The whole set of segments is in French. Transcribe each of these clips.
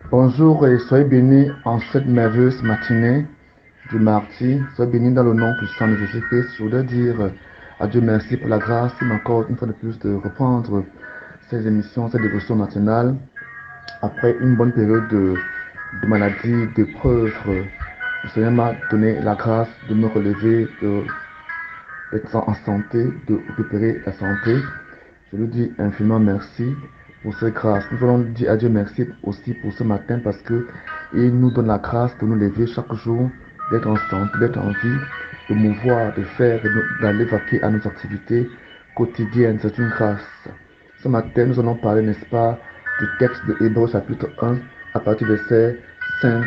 Bonjour et soyez bénis en cette merveilleuse matinée du mardi. Soyez bénis dans le nom puissant de Jésus-Christ. Je voudrais dire à Dieu merci pour la grâce qu'il m'accorde une fois de plus de reprendre ces émissions, cette dévotion matinale. Après une bonne période de maladie, d'épreuve, le Seigneur m'a donné la grâce de me relever, d'être en santé, de récupérer la santé. Je lui dis infiniment merci pour cette grâce. Nous allons dire à Dieu merci aussi pour ce matin parce que il nous donne la grâce de nous lever chaque jour, d'être en santé, d'être en vie, de mouvoir, de faire, d'aller vaquer à nos activités quotidiennes. C'est une grâce. Ce matin, nous allons parler, n'est-ce pas, du texte de Hébreux chapitre 1 à partir du verset 5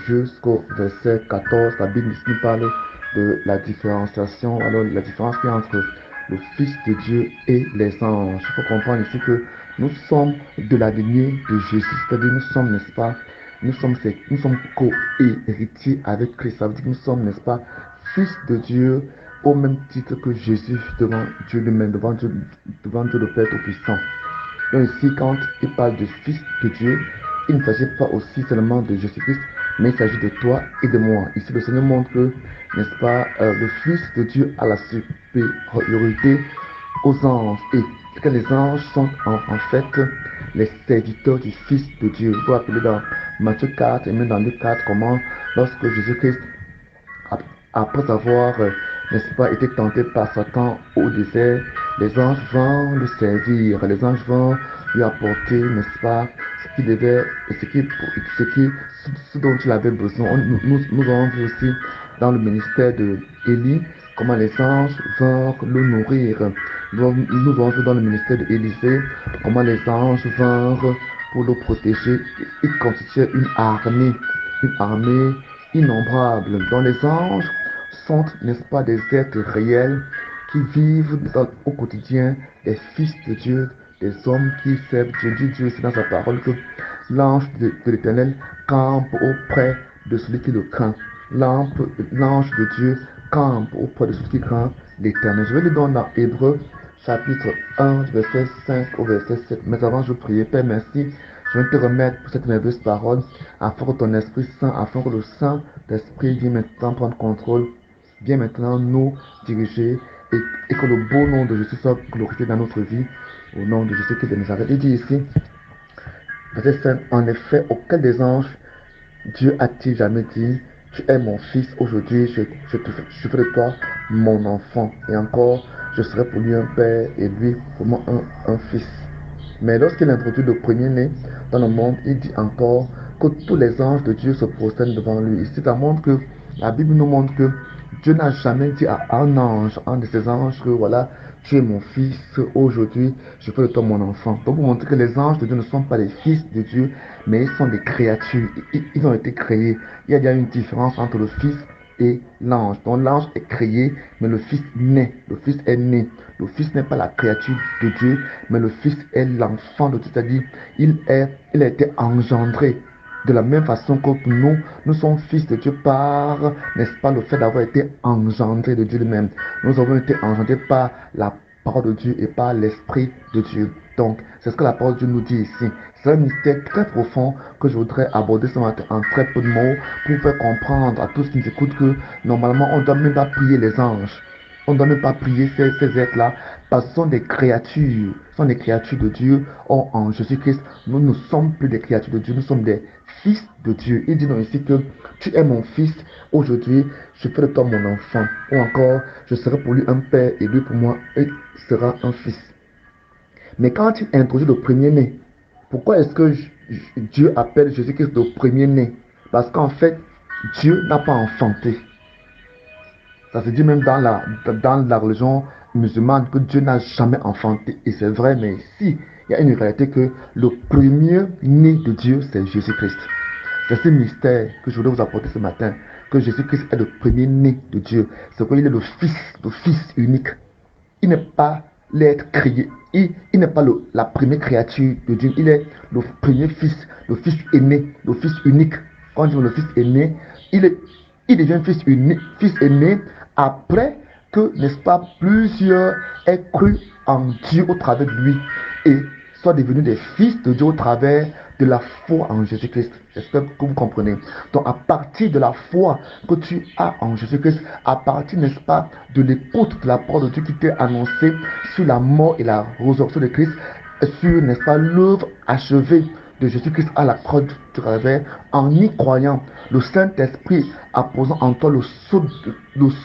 jusqu'au verset 14. La Bible nous parle de la différenciation, alors la différence qu'il y a entre le Fils de Dieu et les anges. Il faut comprendre ici que nous sommes de la lignée de Jésus, c'est-à-dire nous sommes, n'est-ce pas, nous sommes co-héritiers avec Christ. Ça veut dire que nous sommes, n'est-ce pas, fils de Dieu au même titre que Jésus devant Dieu lui-même, devant Dieu le Père Tout-Puissant. Donc ici, quand il parle de Fils de Dieu, il ne s'agit pas aussi seulement de Jésus-Christ, mais il s'agit de toi et de moi. Ici, le Seigneur montre que, n'est-ce pas, le Fils de Dieu a la supériorité aux anges et que les anges sont en fait les serviteurs du Fils de Dieu. Vous vous rappelez dans Matthieu 4 et même dans Luc 4 comment, lorsque Jésus-Christ après avoir, n'est-ce pas, été tenté par Satan au désert, les anges vont le servir, les anges vont lui apporter, n'est-ce pas, ce qu'il devait, ce dont il avait besoin. Nous avons vu aussi dans le ministère de Élie comment les anges vont le nourrir. Nous avons vu dans le ministère d'Élisée comment les anges vont pour le protéger. Ils constituaient une armée innombrable dont les anges sont, n'est-ce pas, des êtres réels qui vivent au quotidien, des fils de Dieu, des hommes qui servent Dieu. Dieu, c'est dans sa parole que l'ange de l'Éternel campe auprès de celui qui le craint. L'ange de Dieu campe auprès de celui qui craint l'Éternel. Je vais lire dans Hébreux chapitre 1, verset 5 au verset 7. Mais avant, je priais, Père, merci. Je vais te remettre pour cette merveilleuse parole, afin que ton Esprit Saint, afin que le Saint-Esprit vienne maintenant prendre contrôle, vienne maintenant nous diriger et que le beau nom de Jésus soit glorifié dans notre vie, au nom de Jésus qui est de Nazareth. Il dit ici, verset 5, en effet, auquel des anges Dieu a-t-il jamais dit, tu es mon fils, aujourd'hui je fais de toi mon enfant. Et encore, je serai pour lui un père et lui pour moi un fils. Mais lorsqu'il introduit le premier-né dans le monde, il dit encore que tous les anges de Dieu se prosternent devant lui. Ici, ça montre que la Bible nous montre que Dieu n'a jamais dit à un ange, un de ses anges, que voilà, tu es mon fils, aujourd'hui, je fais de toi mon enfant. Donc, pour montrer que les anges de Dieu ne sont pas les fils de Dieu, mais ils sont des créatures. Ils ont été créés. Il y a une différence entre le fils et l'ange. Donc, l'ange est créé, mais le fils naît. Le fils est né. Le fils n'est pas la créature de Dieu, mais le fils est l'enfant de Dieu. C'est-à-dire, il a été engendré. De la même façon que nous sommes fils de Dieu par, n'est-ce pas, le fait d'avoir été engendrés de Dieu lui-même. Nous avons été engendrés par la parole de Dieu et par l'Esprit de Dieu. Donc, c'est ce que la parole de Dieu nous dit ici. C'est un mystère très profond que je voudrais aborder ce matin en très peu de mots pour faire comprendre à tous qui nous écoutent que normalement, on ne doit même pas prier les anges. On ne doit même pas prier ces êtres-là parce que ce sont des créatures. Ce sont des créatures de Dieu. Or, en Jésus-Christ, nous ne sommes plus des créatures de Dieu. Nous sommes des fils de Dieu. Il dit donc ici que tu es mon fils. Aujourd'hui, je fais de toi mon enfant. Ou encore, je serai pour lui un père et lui pour moi, il sera un fils. Mais quand il introduit le premier-né, pourquoi est-ce que Dieu appelle Jésus-Christ le premier-né? Parce qu'en fait, Dieu n'a pas enfanté. Ça se dit même dans la religion musulmane que Dieu n'a jamais enfanté. Et c'est vrai, mais ici, il y a une réalité que le premier-né de Dieu, c'est Jésus-Christ. C'est ce mystère que je voulais vous apporter ce matin, que Jésus-Christ est le premier-né de Dieu. C'est qu'il est le fils unique. Il n'est pas l'être créé. Il n'est pas la première créature de Dieu. Il est le premier fils, le fils aîné, le fils unique. Quand on dit le fils aîné, il devient fils aîné après que, n'est-ce pas, plusieurs aient cru en Dieu au travers de lui. Et soient devenus des fils de Dieu au travers de la foi en Jésus-Christ. J'espère que vous comprenez. Donc, à partir de la foi que tu as en Jésus-Christ, à partir, n'est-ce pas, de l'écoute de la parole de Dieu qui t'est annoncée sur la mort et la résurrection de Christ, sur, n'est-ce pas, l'œuvre achevée de Jésus-Christ à la croix du travers, en y croyant, le Saint-Esprit apposant en toi le sceau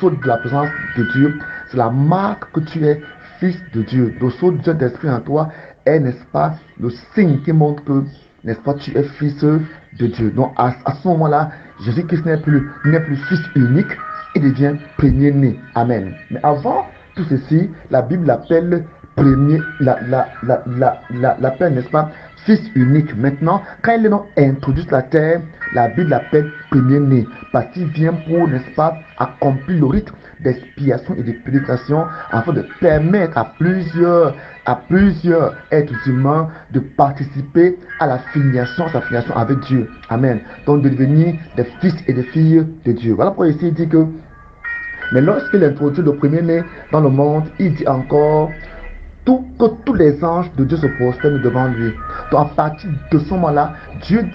de la présence de Dieu, c'est la marque que tu es fils de Dieu. Le sceau du Saint-Esprit en toi est, n'est-ce pas, le signe qui montre que, n'est-ce pas, tu es fils de Dieu. Donc à ce moment-là, Jésus-Christ n'est plus fils unique, il devient premier-né. Amen. Mais avant tout ceci, la Bible l'appelle l'appelle, n'est-ce pas, fils unique. Maintenant, quand il est introduit sur la terre, la Bible l'appelle premier-né, parce qu'il vient pour, n'est-ce pas, accomplir le rite d'expiation et de purification afin de permettre à plusieurs êtres humains de participer à sa filiation avec Dieu. Amen. Donc de devenir des fils et des filles de Dieu. Voilà pourquoi ici il dit que, mais lorsqu'il introduit le premier-né dans le monde, il dit encore que tous les anges de Dieu se prosternent devant lui. Donc à partir de ce moment-là, Dieu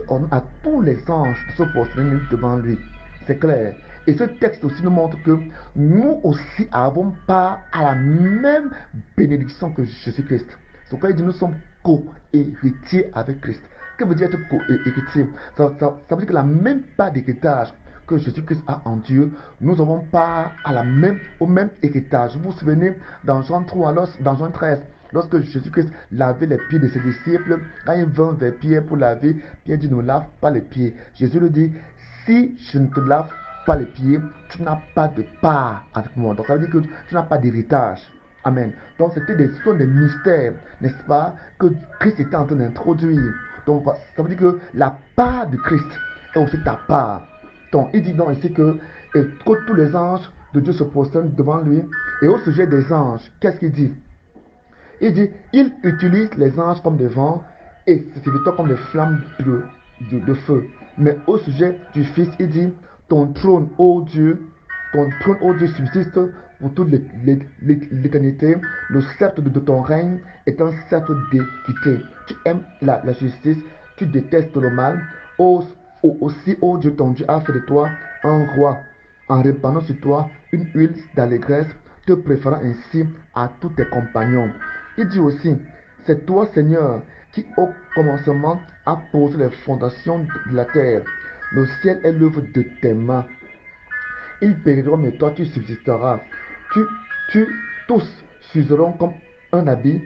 ordonne à tous les anges de se prosterner devant lui. C'est clair. Et ce texte aussi nous montre que nous aussi avons part à la même bénédiction que Jésus-Christ. C'est pourquoi il dit nous sommes co-héritiers avec Christ. Que veut dire être co-héritier? Ça veut dire que la même part d'héritage que Jésus-Christ a en Dieu, nous avons part au même héritage. Vous vous souvenez, dans Jean 3, dans Jean 13, lorsque Jésus-Christ lavait les pieds de ses disciples, quand il vint vers Pierre pour laver, Pierre dit, ne lave pas les pieds. Jésus lui dit, si je ne te lave pas les pieds, tu n'as pas de part avec moi. Donc ça veut dire que tu n'as pas d'héritage. Amen. Donc c'était des mystères, n'est-ce pas, que Christ était en train d'introduire. Donc ça veut dire que la part de Christ est aussi ta part. Donc, il dit donc ici que tous les anges de Dieu se prosternent devant lui. Et au sujet des anges, qu'est-ce qu'il dit? Il dit, il utilise les anges comme des vents et ses serviteurs comme des flammes de feu. Mais au sujet du Fils, il dit, ton trône, ô Dieu, subsiste pour toute l'éternité. Le sceptre de ton règne est un sceptre d'équité. Tu aimes la justice, tu détestes le mal. Aussi, ô Dieu, ton Dieu a fait de toi un roi, en répandant sur toi une huile d'allégresse, te préférant ainsi à tous tes compagnons. Il dit aussi, c'est toi, Seigneur, qui au commencement a posé les fondations de la terre. Le ciel est l'œuvre de tes mains. Ils périront, mais toi tu subsisteras. Tous s'useront comme un habit,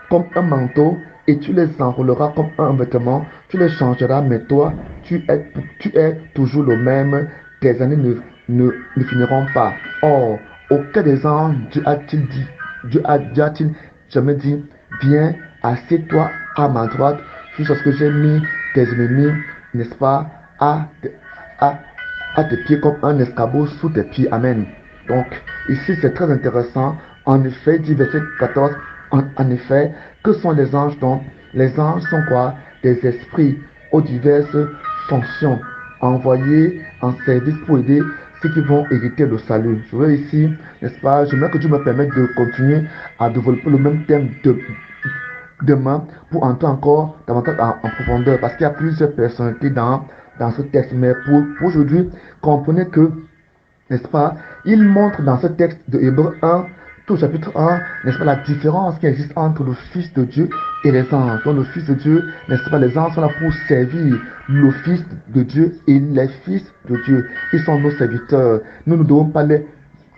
comme un manteau, et tu les enrouleras comme un vêtement. Tu les changeras, mais toi, tu es toujours le même. Tes années ne finiront pas. Or, aucun des anges Dieu a-t-il jamais dit, viens, assieds-toi à ma droite, jusqu'à ce que j'ai mis tes ennemis, n'est-ce pas, à tes pieds comme un escabeau sous tes pieds. Amen. Donc, ici, c'est très intéressant. En effet, dit verset 14, en effet, que sont les anges donc? Les anges sont quoi? Des esprits aux diverses fonctions, envoyés en service pour aider ceux qui vont hériter le salut. Je veux ici, n'est-ce pas, j'aimerais que Dieu me permette de continuer à développer le même thème demain pour entrer encore davantage en profondeur, parce qu'il y a plusieurs personnalités dans ce texte. Mais pour aujourd'hui, comprenez que, n'est-ce pas, il montre dans ce texte de Hébreux 1, tout chapitre 1, n'est-ce pas, la différence qui existe entre le Fils de Dieu et les anges. Donc le Fils de Dieu, n'est-ce pas, les anges sont là pour servir le Fils de Dieu et les fils de Dieu. Ils sont nos serviteurs. Nous ne devons pas les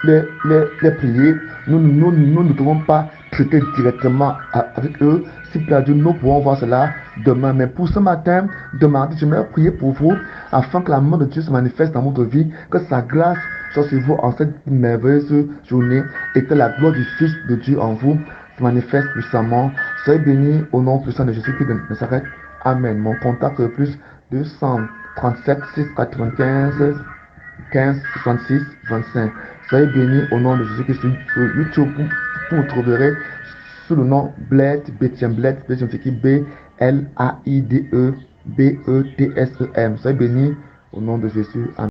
prier. Nous ne devons pas traiter directement avec eux. Si plaît à Dieu, nous pourrons voir cela demain. Mais pour ce matin, demander, j'aimerais prier pour vous afin que la main de Dieu se manifeste dans votre vie, que sa grâce soit sur vous en cette merveilleuse journée et que la gloire du Fils de Dieu en vous se manifeste puissamment. Soyez bénis au nom puissant de Jésus-Christ de Nazareth. Amen. Mon contact est plus 237 695 15 66 25. Soyez bénis au nom de Jésus-Christ. Sur YouTube, vous trouverez sous le nom Bled, Bétien Bled, c'est écrit B-L-A-I-D-E, B-E-T-S-E-M. Soyez bénis au nom de Jésus. Amen.